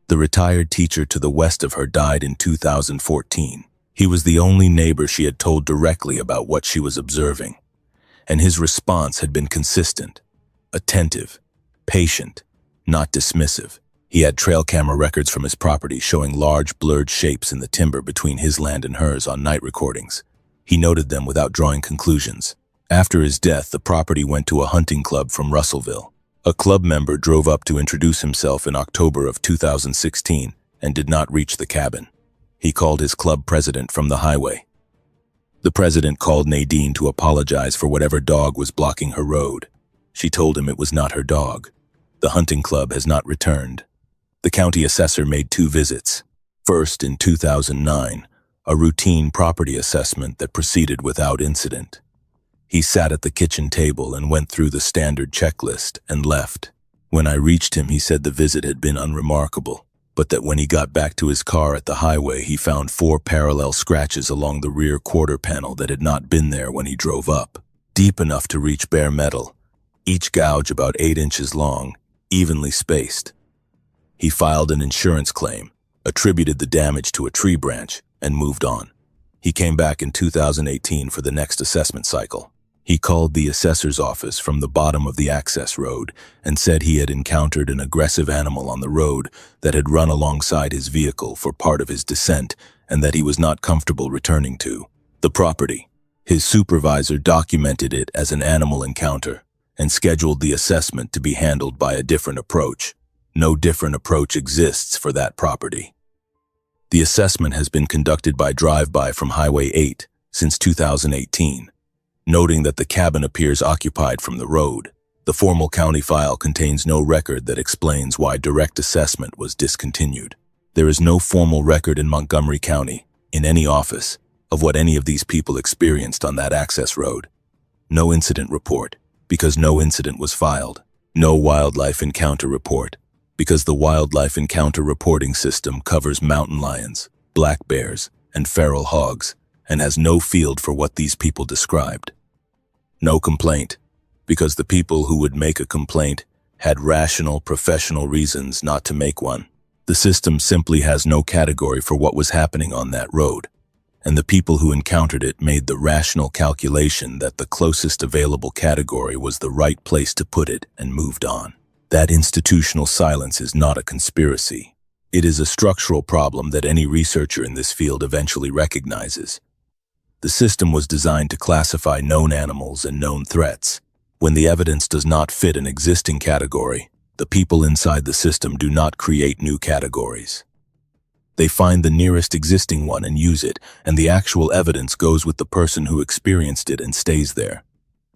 The retired teacher to the west of her died in 2014. He was the only neighbor she had told directly about what she was observing, and his response had been consistent, attentive, patient, not dismissive. He had trail camera records from his property showing large blurred shapes in the timber between his land and hers on night recordings. He noted them without drawing conclusions. After his death, the property went to a hunting club from Russellville. A club member drove up to introduce himself in October of 2016 and did not reach the cabin. He called his club president from the highway. The president called Nadine to apologize for whatever dog was blocking her road. She told him it was not her dog. The hunting club has not returned. The county assessor made 2 visits. First, in 2009, a routine property assessment that proceeded without incident. He sat at the kitchen table and went through the standard checklist and left. When I reached him, he said the visit had been unremarkable, but that when he got back to his car at the highway, he found 4 parallel scratches along the rear quarter panel that had not been there when he drove up, deep enough to reach bare metal, each gouge about 8 inches long, evenly spaced. He filed an insurance claim, attributed the damage to a tree branch, and moved on. He came back in 2018 for the next assessment cycle. He called the assessor's office from the bottom of the access road and said he had encountered an aggressive animal on the road that had run alongside his vehicle for part of his descent and that he was not comfortable returning to the property. His supervisor documented it as an animal encounter and scheduled the assessment to be handled by a different approach. No different approach exists for that property. The assessment has been conducted by drive-by from Highway 8 since 2018, noting that the cabin appears occupied from the road. The formal county file contains no record that explains why direct assessment was discontinued. There is no formal record in Montgomery County, in any office, of what any of these people experienced on that access road. No incident report, because no incident was filed. No wildlife encounter report, because the wildlife encounter reporting system covers mountain lions, black bears, and feral hogs, and has no field for what these people described. No complaint, because the people who would make a complaint had rational, professional reasons not to make one. The system simply has no category for what was happening on that road, and the people who encountered it made the rational calculation that the closest available category was the right place to put it and moved on. That institutional silence is not a conspiracy. It is a structural problem that any researcher in this field eventually recognizes. The system was designed to classify known animals and known threats. When the evidence does not fit an existing category, the people inside the system do not create new categories. They find the nearest existing one and use it, and the actual evidence goes with the person who experienced it and stays there.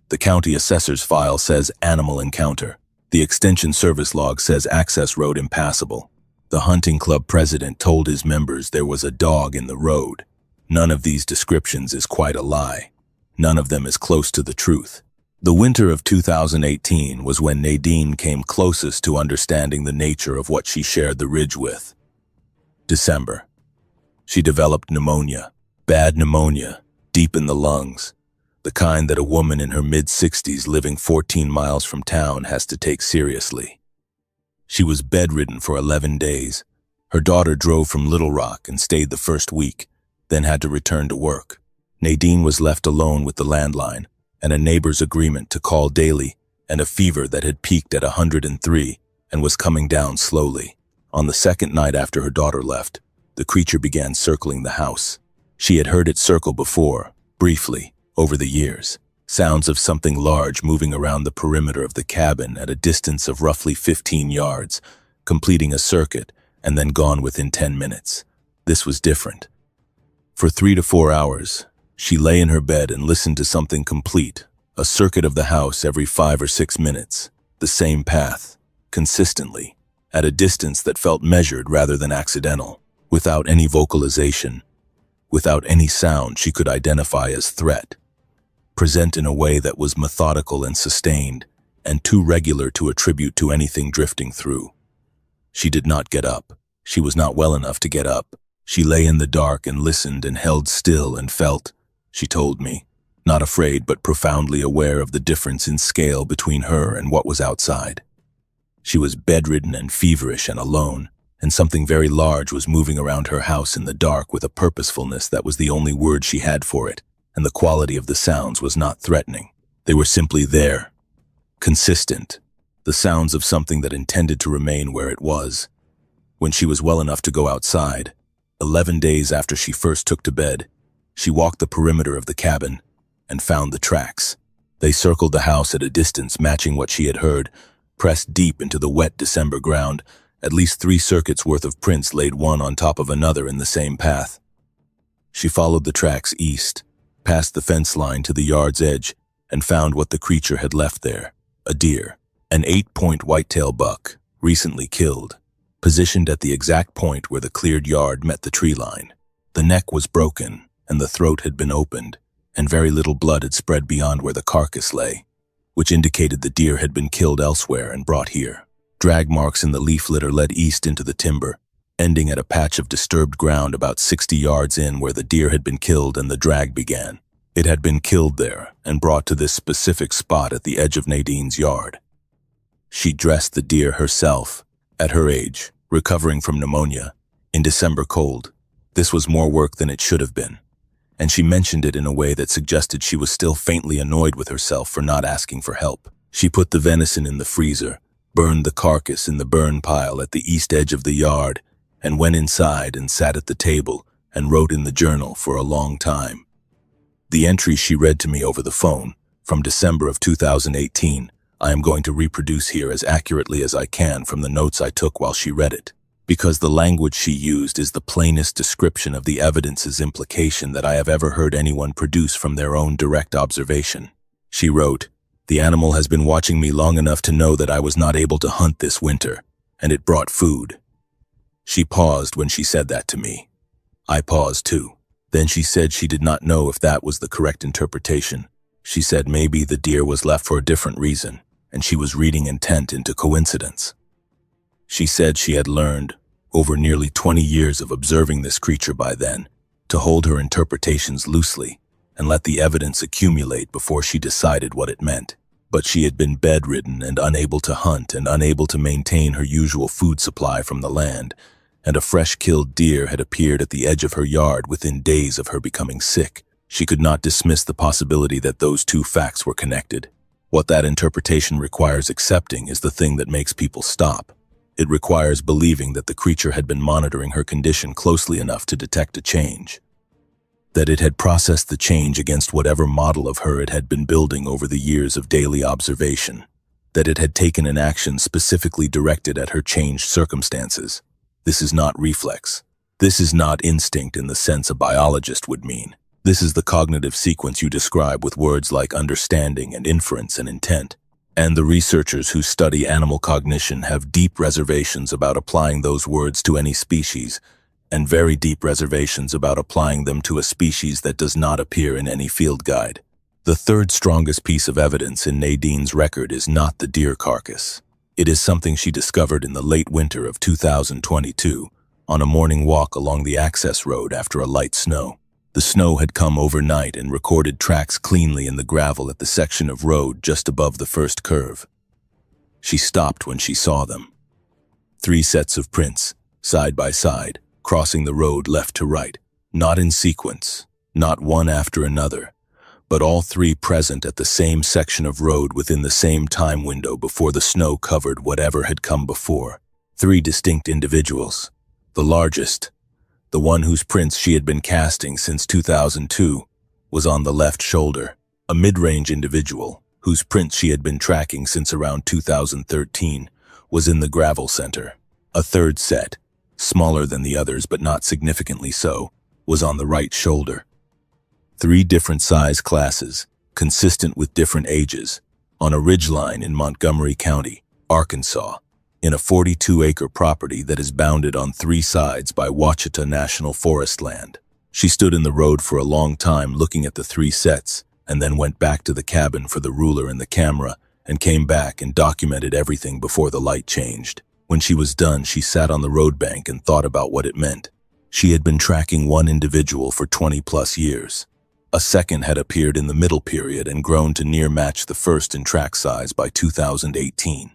The county assessor's file says animal encounter. The extension service log says access road impassable. The hunting club president told his members there was a dog in the road. None of these descriptions is quite a lie. None of them is close to the truth. The winter of 2018 was when Nadine came closest to understanding the nature of what she shared the ridge with. December. She developed pneumonia, bad pneumonia, deep in the lungs, the kind that a woman in her mid-60s living 14 miles from town has to take seriously. She was bedridden for 11 days. Her daughter drove from Little Rock and stayed the first week, then had to return to work. Nadine was left alone with the landline and a neighbor's agreement to call daily and a fever that had peaked at 103 and was coming down slowly. On the second night after her daughter left, the creature began circling the house. She had heard it circle before, briefly, over the years. Sounds of something large moving around the perimeter of the cabin at a distance of roughly 15 yards, completing a circuit and then gone within 10 minutes. This was different. For 3 to 4 hours, she lay in her bed and listened to something complete, a circuit of the house every 5 or 6 minutes, the same path, consistently, at a distance that felt measured rather than accidental, without any vocalization, without any sound she could identify as threat, present in a way that was methodical and sustained, and too regular to attribute to anything drifting through. She did not get up. She was not well enough to get up. She lay in the dark and listened and held still and felt, she told me, not afraid but profoundly aware of the difference in scale between her and what was outside. She was bedridden and feverish and alone, and something very large was moving around her house in the dark with a purposefulness that was the only word she had for it, and the quality of the sounds was not threatening. They were simply there, consistent, the sounds of something that intended to remain where it was, when she was well enough to go outside. 11 days after she first took to bed, she walked the perimeter of the cabin and found the tracks. They circled the house at a distance matching what she had heard, pressed deep into the wet December ground, at least 3 circuits worth of prints laid one on top of another in the same path. She followed the tracks east, past the fence line to the yard's edge, and found what the creature had left there, a deer, an 8-point whitetail buck, recently killed, positioned at the exact point where the cleared yard met the tree line. The neck was broken, and the throat had been opened, and very little blood had spread beyond where the carcass lay, which indicated the deer had been killed elsewhere and brought here. Drag marks in the leaf litter led east into the timber, ending at a patch of disturbed ground about 60 yards in where the deer had been killed and the drag began. It had been killed there and brought to this specific spot at the edge of Nadine's yard. She dressed the deer herself, at her age, recovering from pneumonia, in December cold. This was more work than it should have been, and she mentioned it in a way that suggested she was still faintly annoyed with herself for not asking for help. She put the venison in the freezer, burned the carcass in the burn pile at the east edge of the yard, and went inside and sat at the table and wrote in the journal for a long time. The entry she read to me over the phone, from December of 2018, I am going to reproduce here as accurately as I can from the notes I took while she read it, because the language she used is the plainest description of the evidence's implication that I have ever heard anyone produce from their own direct observation. She wrote, "The animal has been watching me long enough to know that I was not able to hunt this winter, and it brought food." She paused when she said that to me. I paused too. Then she said she did not know if that was the correct interpretation. She said maybe the deer was left for a different reason, and she was reading intent into coincidence. She said she had learned, over nearly 20 years of observing this creature by then, to hold her interpretations loosely and let the evidence accumulate before she decided what it meant. But she had been bedridden and unable to hunt and unable to maintain her usual food supply from the land, and a fresh killed deer had appeared at the edge of her yard within days of her becoming sick. She could not dismiss the possibility that those two facts were connected. What that interpretation requires accepting is the thing that makes people stop. It requires believing that the creature had been monitoring her condition closely enough to detect a change, that it had processed the change against whatever model of her it had been building over the years of daily observation, that it had taken an action specifically directed at her changed circumstances. This is not reflex. This is not instinct in the sense a biologist would mean. This is the cognitive sequence you describe with words like understanding and inference and intent. And the researchers who study animal cognition have deep reservations about applying those words to any species, and very deep reservations about applying them to a species that does not appear in any field guide. The third strongest piece of evidence in Nadine's record is not the deer carcass. It is something she discovered in the late winter of 2022, on a morning walk along the access road after a light snow. The snow had come overnight and recorded tracks cleanly in the gravel at the section of road just above the first curve. She stopped when she saw them. 3 sets of prints, side by side, crossing the road left to right, not in sequence, not one after another, but all 3 present at the same section of road within the same time window before the snow covered whatever had come before. 3 distinct individuals. The largest, the one whose prints she had been casting since 2002, was on the left shoulder. A mid-range individual, whose prints she had been tracking since around 2013, was in the gravel center. A third set, smaller than the others but not significantly so, was on the right shoulder. 3 different size classes, consistent with different ages, on a ridgeline in Montgomery County, Arkansas, in a 42-acre property that is bounded on 3 sides by Ouachita National Forest land. She stood in the road for a long time looking at the 3 sets, and then went back to the cabin for the ruler and the camera, and came back and documented everything before the light changed. When she was done, she sat on the road bank and thought about what it meant. She had been tracking one individual for 20-plus years. A second had appeared in the middle period and grown to near match the first in track size by 2018.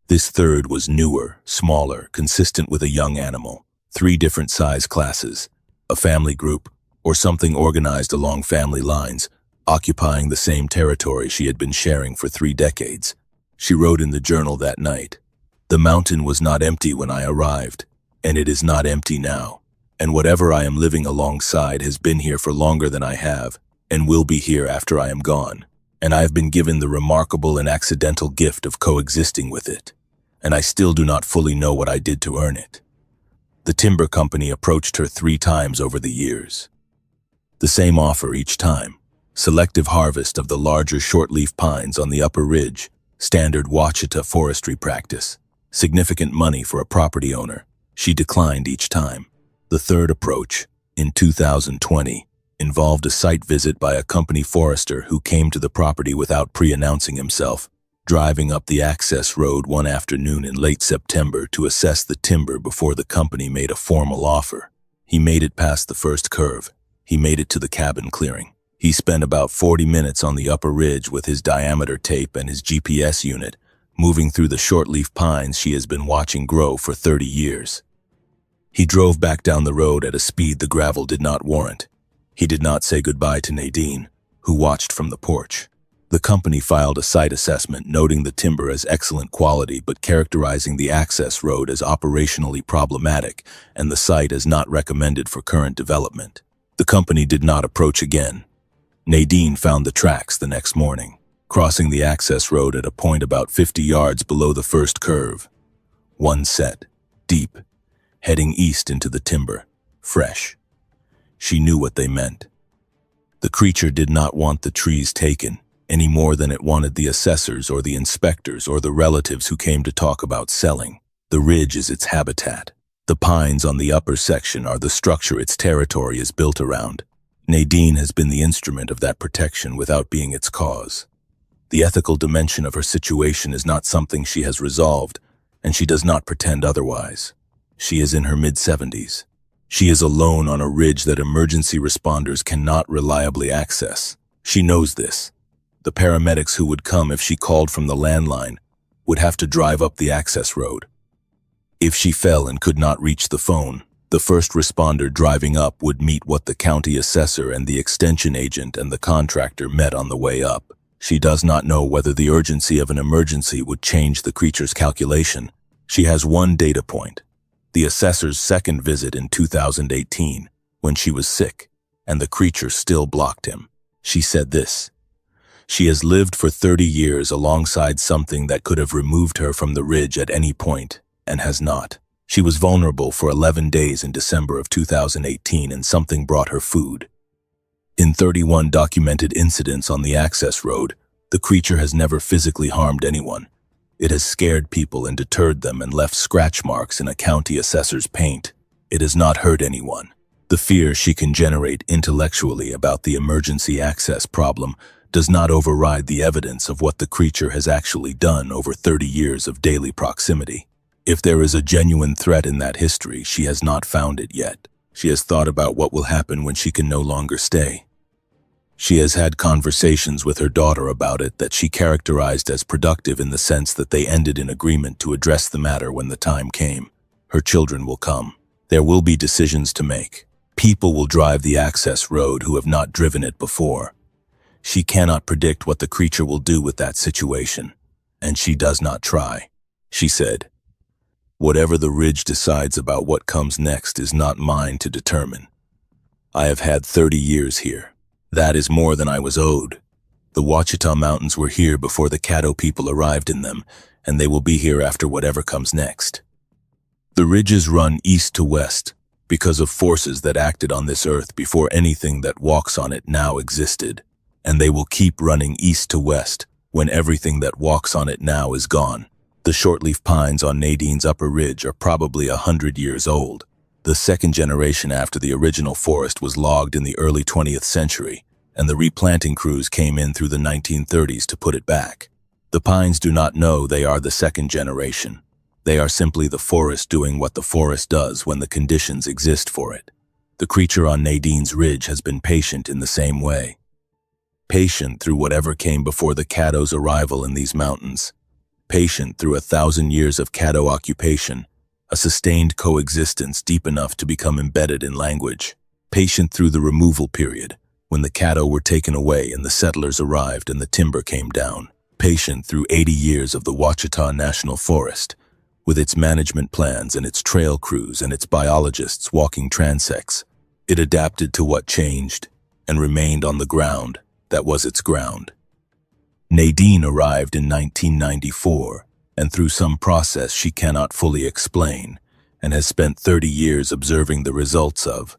This third was newer, smaller, consistent with a young animal. 3 different size classes, a family group, or something organized along family lines, occupying the same territory she had been sharing for 3 decades. She wrote in the journal that night, The mountain was not empty when I arrived, and it is not empty now. And whatever I am living alongside has been here for longer than I have, and will be here after I am gone. And I have been given the remarkable and accidental gift of coexisting with it, and I still do not fully know what I did to earn it. The timber company approached her 3 times over the years. The same offer each time: selective harvest of the larger shortleaf pines on the upper ridge, standard Ouachita forestry practice, significant money for a property owner. She declined each time. The third approach, in 2020, involved a site visit by a company forester who came to the property without pre-announcing himself, driving up the access road one afternoon in late September to assess the timber before the company made a formal offer. He made it past the first curve. He made it to the cabin clearing. He spent about 40 minutes on the upper ridge with his diameter tape and his GPS unit, moving through the shortleaf pines she has been watching grow for 30 years. He drove back down the road at a speed the gravel did not warrant. He did not say goodbye to Nadine, who watched from the porch. The company filed a site assessment noting the timber as excellent quality but characterizing the access road as operationally problematic and the site as not recommended for current development. The company did not approach again. Nadine found the tracks the next morning, crossing the access road at a point about 50 yards below the first curve. One set, deep, heading east into the timber, fresh. She knew what they meant. The creature did not want the trees taken, any more than it wanted the assessors or the inspectors or the relatives who came to talk about selling. The ridge is its habitat. The pines on the upper section are the structure its territory is built around. Nadine has been the instrument of that protection without being its cause. The ethical dimension of her situation is not something she has resolved, and she does not pretend otherwise. She is in her mid-70s. She is alone on a ridge that emergency responders cannot reliably access. She knows this. The paramedics who would come if she called from the landline would have to drive up the access road. If she fell and could not reach the phone, the first responder driving up would meet what the county assessor and the extension agent and the contractor met on the way up. She does not know whether the urgency of an emergency would change the creature's calculation. She has one data point: the assessor's second visit in 2018, when she was sick, and the creature still blocked him. She said this: "She has lived for 30 years alongside something that could have removed her from the ridge at any point, and has not. She was vulnerable for 11 days in December of 2018, and something brought her food. In 31 documented incidents on the access road, the creature has never physically harmed anyone. It has scared people and deterred them and left scratch marks in a county assessor's paint. It has not hurt anyone. The fear she can generate intellectually about the emergency access problem does not override the evidence of what the creature has actually done over 30 years of daily proximity. If there is a genuine threat in that history, she has not found it yet. She has thought about what will happen when she can no longer stay. She has had conversations with her daughter about it that she characterized as productive in the sense that they ended in agreement to address the matter when the time came. Her children will come. There will be decisions to make. People will drive the access road who have not driven it before. She cannot predict what the creature will do with that situation, and she does not try." She said, "Whatever the ridge decides about what comes next is not mine to determine. I have had 30 years here. That is more than I was owed. The Ouachita Mountains were here before the Caddo people arrived in them, and they will be here after whatever comes next. The ridges run east to west because of forces that acted on this earth before anything that walks on it now existed, and they will keep running east to west when everything that walks on it now is gone. The shortleaf pines on Nadine's upper ridge are probably 100 years old. The second generation after the original forest was logged in the early 20th century, and the replanting crews came in through the 1930s to put it back. The pines do not know they are the second generation. They are simply the forest doing what the forest does when the conditions exist for it. The creature on Nadine's ridge has been patient in the same way. Patient through whatever came before the Caddo's arrival in these mountains. Patient through 1,000 years of Caddo occupation, a sustained coexistence deep enough to become embedded in language. Patient through the removal period, when the Caddo were taken away and the settlers arrived and the timber came down. Patient through 80 years of the Ouachita National Forest, with its management plans and its trail crews and its biologists walking transects. It adapted to what changed and remained on the ground that was its ground. Nadine arrived in 1994, and through some process she cannot fully explain, and has spent 30 years observing the results of,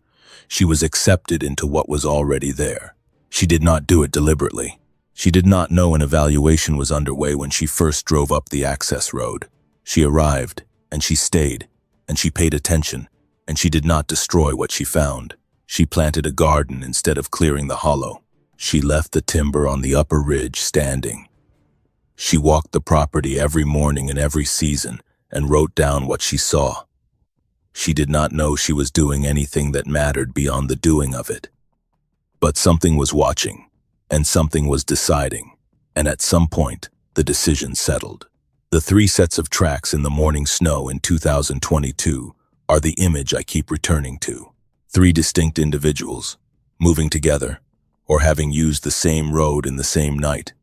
she was accepted into what was already there. She did not do it deliberately. She did not know an evaluation was underway when she first drove up the access road. She arrived, and she stayed, and she paid attention, and she did not destroy what she found. She planted a garden instead of clearing the hollow. She left the timber on the upper ridge standing. She walked the property every morning and every season and wrote down what she saw. She did not know she was doing anything that mattered beyond the doing of it. But something was watching, and something was deciding, and at some point, the decision settled. The 3 sets of tracks in the morning snow in 2022 are the image I keep returning to. 3 distinct individuals, moving together, or having used the same road in the same night,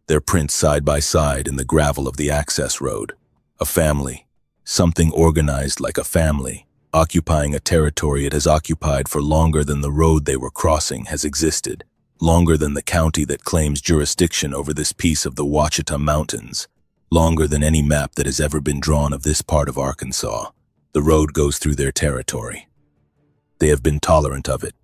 their prints side by side in the gravel of the access road. A family, something organized like a family, occupying a territory it has occupied for longer than the road they were crossing has existed, longer than the county that claims jurisdiction over this piece of the Ouachita Mountains, longer than any map that has ever been drawn of this part of Arkansas. The road goes through their territory. They have been tolerant of it.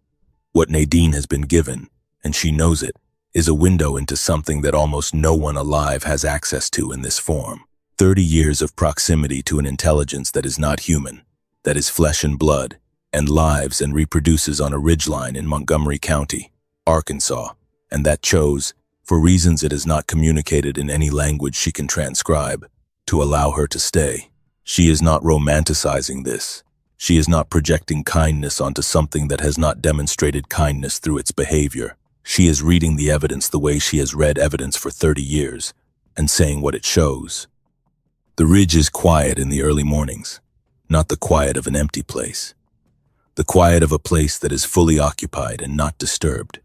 What Nadine has been given, and she knows it, is a window into something that almost no one alive has access to in this form. 30 years of proximity to an intelligence that is not human, that is flesh and blood, and lives and reproduces on a ridgeline in Montgomery County, Arkansas, and that chose, for reasons it has not communicated in any language she can transcribe, to allow her to stay. She is not romanticizing this. She is not projecting kindness onto something that has not demonstrated kindness through its behavior. She is reading the evidence the way she has read evidence for 30 years, and saying what it shows. The ridge is quiet in the early mornings, not the quiet of an empty place. The quiet of a place that is fully occupied and not disturbed.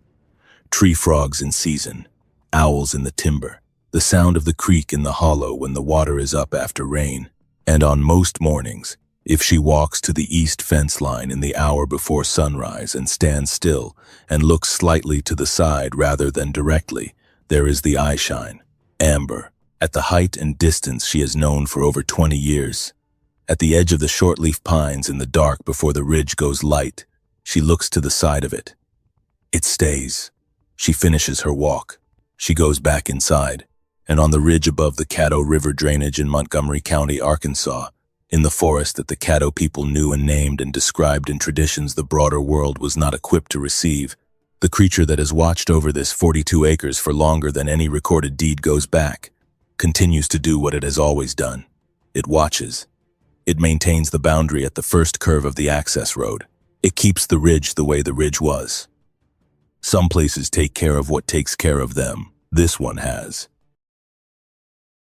Tree frogs in season, owls in the timber, the sound of the creek in the hollow when the water is up after rain. And on most mornings, if she walks to the east fence line in the hour before sunrise and stands still and looks slightly to the side rather than directly, there is the eye shine, amber, at the height and distance she has known for over 20 years. At the edge of the shortleaf pines in the dark before the ridge goes light, she looks to the side of it. It stays. She finishes her walk. She goes back inside, and on the ridge above the Caddo River drainage in Montgomery County, Arkansas, in the forest that the Caddo people knew and named and described in traditions the broader world was not equipped to receive, the creature that has watched over this 42 acres for longer than any recorded deed goes back, continues to do what it has always done. It watches. It maintains the boundary at the first curve of the access road. It keeps the ridge the way the ridge was. Some places take care of what takes care of them. This one has.